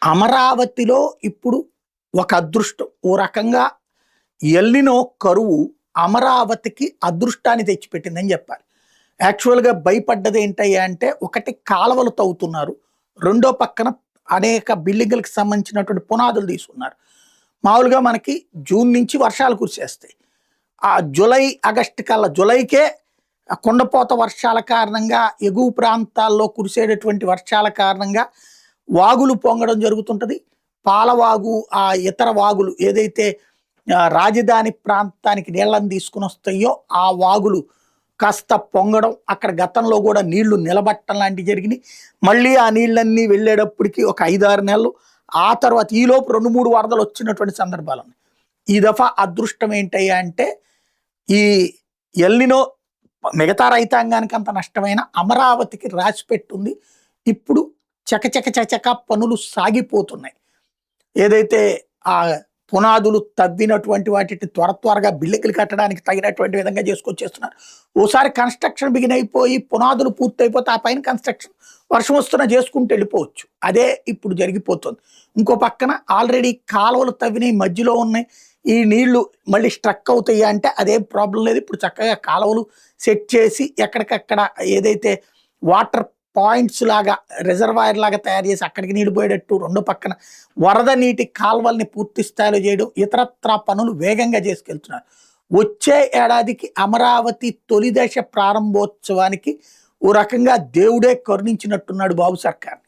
అమరావతిలో ఇప్పుడు ఒక అదృష్టం. ఓ రకంగా ఎల్నినో కరువు అమరావతికి అదృష్టాన్ని తెచ్చిపెట్టిందని చెప్పాలి. యాక్చువల్‌గా భయపడ్డది ఏంటయ్యా అంటే, ఒకటి కాలువలు తవ్వుతున్నారు. రెండో పక్కన అనేక బిల్డింగులకు సంబంధించినటువంటి పునాదులు తీసుకున్నారు. మామూలుగా మనకి జూన్ నుంచి వర్షాలు కురిసేస్తాయి. ఆ జులై, ఆగస్టు కల్లా జులైకే కుండపోత వర్షాల కారణంగా ఎగువ ప్రాంతాల్లో కురిసేటటువంటి వర్షాల కారణంగా వాగులు పొంగడం జరుగుతుంటది. పాలవాగు, ఆ ఇతర వాగులు ఏదైతే రాజధాని ప్రాంతానికి నీళ్ళని తీసుకొనొస్తాయో, ఆ వాగులు కాస్త పొంగడం, అక్కడ గతంలో గూడా నీళ్లు నిలబట్టం లాంటివి జరిగినియి. మళ్ళీ ఆ నీళ్ళన్నీ వెళ్ళేటప్పటికి ఒక 5, 6 నెలలు. ఆ తర్వాత ఈలోపు 2, 3 వరదలొచ్చినటువంటి సందర్భాలున్నాయి. ఈ దఫా అదృష్టం ఏంటయ్యా అంటే, ఈ ఎల్నినో మిగతా రైతాంగానికి అంత నష్టమైన అమరావతికి రాసిపెట్టుంది. ఇప్పుడు చకచక పనులు సాగిపోతున్నాయి. ఏదైతే ఆ పునాదులు తవ్వినటువంటి వాటిని త్వరగా బిల్డింగులు కట్టడానికి తగినటువంటి విధంగా చేసుకొచ్చేస్తున్నారు. ఓసారి కన్‌స్ట్రక్షన్ బిగిన్ అయిపోయి పునాదులు పూర్తయిపోతే ఆ పైన కన్‌స్ట్రక్షన్ వర్షం వస్తున్నా చేసుకుంటూ వెళ్ళిపోవచ్చు. అదే ఇప్పుడు జరిగిపోతుంది. ఇంకో పక్కన ఆల్రెడీ కాలువలు తవ్వినయి మధ్యలో ఉన్నాయి. ఈ నీళ్లు మళ్ళీ స్ట్రక్ అవుతాయా అంటే అదేం ప్రాబ్లం లేదు. ఇప్పుడు చక్కగా కాలువలు సెట్ చేసి ఎక్కడికక్కడ ఏదైతే వాటర్ పాయింట్స్ లాగా, రిజర్వాయర్ లాగా తయారు చేసి అక్కడికి నీళ్లు పోయేటట్టు, రెండో పక్కన వరద నీటి కాల్వల్ని పూర్తి స్థాయిలో చేయడం, ఇతరత్రా పనులు వేగంగా చేసుకెళ్తున్నారు. వచ్చే ఏడాదికి అమరావతి తొలి దశ ప్రారంభోత్సవానికి ఓ రకంగా దేవుడే కరుణించినట్టున్నాడు బాబు సర్కార్.